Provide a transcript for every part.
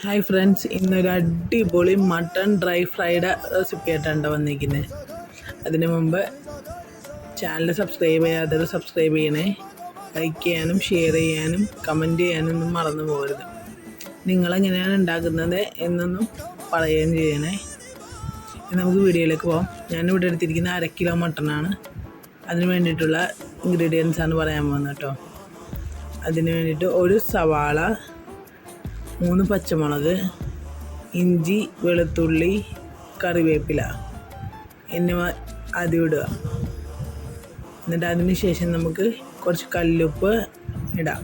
Hi friends, ഇന്നൊരു അടിപൊളി mutton dry fried recipe ആയിട്ടാണ് വന്നിരിക്കുന്നത്. അതിനു മുമ്പ് ചാനൽ സബ്സ്ക്രൈബ് ചെയ്യാത്തവർ സബ്സ്ക്രൈബ് ചെയ്യണേ. ലൈക്ക് ചെയ്യാനും ഷെയർ ചെയ്യാനും കമൻറ്റ് ചെയ്യാനും ഒന്നും മറന്നു പോകരുത്. നിങ്ങളെങ്ങനെയാണ് ഉണ്ടാക്കുന്നത് എന്നൊന്നും പറയുകയും ചെയ്യണേ. നമുക്ക് വീഡിയോയിലേക്ക് പോകാം. ഞാനിവിടെ എടുത്തിരിക്കുന്ന 1/2 കിലോ മട്ടനാണ്. അതിന് വേണ്ടിയിട്ടുള്ള ഇൻഗ്രീഡിയൻസാണ് പറയാൻ പോകുന്നത് കേട്ടോ. അതിന് വേണ്ടിയിട്ട് ഒരു സവാള, 3 പച്ചമുളക്, ഇഞ്ചി, വെളുത്തുള്ളി, കറിവേപ്പില എന്നിവ ആദ്യം ഇടുക. എന്നിട്ട് അതിന് ശേഷം നമുക്ക് കുറച്ച് കല്ലുപ്പ് ഇടാം.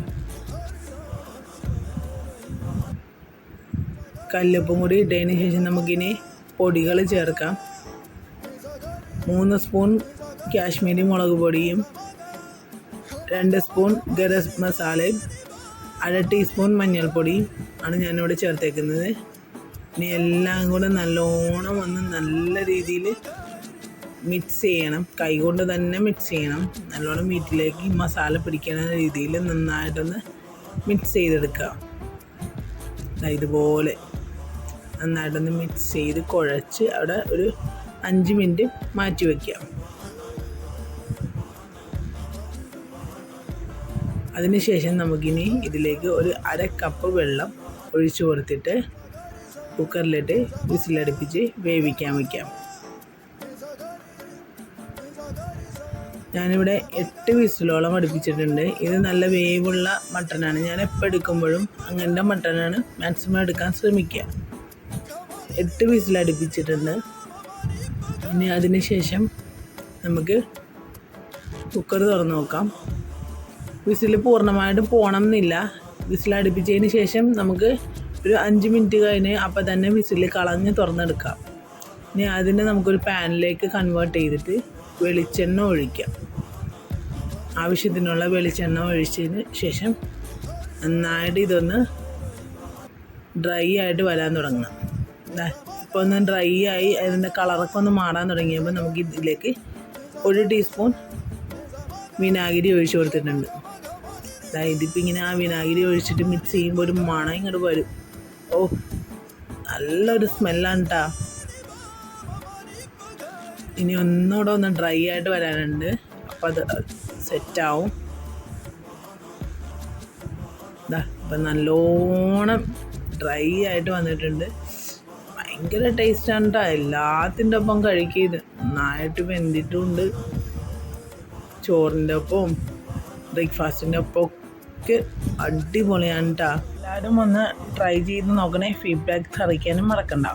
കല്ലുപ്പും കൂടി ഇട്ടതിന് ശേഷം നമുക്കിനി പൊടികൾ ചേർക്കാം. 3 സ്പൂൺ കാശ്മീരി മുളക് പൊടിയും 2 സ്പൂൺ ഗരം മസാലയും 1/2 ടീസ്പൂൺ മഞ്ഞൾപ്പൊടിയും ആണ് ഞാനിവിടെ ചേർത്തേക്കുന്നത്. ഇനി എല്ലാം കൂടെ നല്ലോണം നല്ല രീതിയിൽ മിക്സ് ചെയ്യണം. കൈകൊണ്ട് തന്നെ മിക്സ് ചെയ്യണം. നല്ലോണം മീറ്റിലേക്ക് മസാല പിടിക്കുന്ന രീതിയിൽ നന്നായിട്ടൊന്ന് മിക്സ് ചെയ്തെടുക്കുക. ഇതുപോലെ നന്നായിട്ടൊന്ന് മിക്സ് ചെയ്ത് കുഴച്ച് അവിടെ ഒരു 5 മിനിറ്റ് മാറ്റി വയ്ക്കുക. അതിനുശേഷം നമുക്കിനി ഇതിലേക്ക് ഒരു 1/2 കപ്പ് വെള്ളം ഒഴിച്ചു കൊടുത്തിട്ട് കുക്കറിലിട്ട് വിസിലടുപ്പിച്ച് വേവിക്കാൻ വയ്ക്കാം. ഞാനിവിടെ 8 വിസിലോളം അടുപ്പിച്ചിട്ടുണ്ട്. ഇത് നല്ല വേവുള്ള മട്ടനാണ്. ഞാൻ എപ്പോൾ എടുക്കുമ്പോഴും അങ്ങനത്തെ മട്ടനാണ് മാക്സിമം എടുക്കാൻ ശ്രമിക്കുക. 8 വിസിലടുപ്പിച്ചിട്ടുണ്ട്. ഇനി അതിന് ശേഷം നമുക്ക് കുക്കർ തുറന്ന് നോക്കാം. വിസിൽ പൂർണ്ണമായിട്ട് പോകണം എന്നില്ല. വിസിലടുപ്പിച്ചതിന് ശേഷം നമുക്ക് ഒരു 5 മിനിറ്റ് കഴിഞ്ഞ് അപ്പം തന്നെ വിസിൽ കളഞ്ഞ് തുറന്നെടുക്കാം. ഇനി അതിനെ നമുക്കൊരു പാനിലേക്ക് കൺവേർട്ട് ചെയ്തിട്ട് വെളിച്ചെണ്ണ ഒഴിക്കാം. ആവശ്യത്തിനുള്ള വെളിച്ചെണ്ണ ഒഴിച്ചതിന് ശേഷം നന്നായിട്ട് ഇതൊന്ന് ഡ്രൈ ആയിട്ട് വരാൻ തുടങ്ങണം. ഇപ്പോൾ ഒന്ന് ഡ്രൈ ആയി അതിൻ്റെ കളറൊക്കെ ഒന്ന് മാറാൻ തുടങ്ങിയപ്പോൾ നമുക്ക് ഇതിലേക്ക് 1 ടീസ്പൂൺ വിനാഗിരി ഒഴിച്ച് കൊടുത്തിട്ടുണ്ട്. ഇതിപ്പോൾ ഇങ്ങനെ ആ വിനാഗിരി ഒഴിച്ചിട്ട് മിക്സ് ചെയ്യുമ്പോൾ ഒരു മണം ഇങ്ങോട്ട് വരും. നല്ലൊരു സ്മെല്ലാണ് കേട്ടോ. ഇനി ഒന്നുകൂടെ ഒന്ന് ഡ്രൈ ആയിട്ട് വരാനുണ്ട്. അപ്പോൾ അത് സെറ്റാവും. ഇപ്പം നല്ലോണം ഡ്രൈ ആയിട്ട് വന്നിട്ടുണ്ട്. ഭയങ്കര ടേസ്റ്റാണ് കേട്ടോ. എല്ലാത്തിൻ്റെ ഒപ്പം കഴിക്കുന്നത് നന്നായിട്ട് വെന്തിട്ടുമുണ്ട്. ചോറിൻ്റെ ഒപ്പവും ബ്രേക്ക്ഫാസ്റ്റിൻ്റെ ഒപ്പമൊക്കെ അടിപൊളിയാണ് കേട്ടോ. എല്ലാവരും ഒന്ന് ട്രൈ ചെയ്ത് നോക്കണേ. ഫീഡ്ബാക്ക് അറിയിക്കാനും മറക്കണ്ട.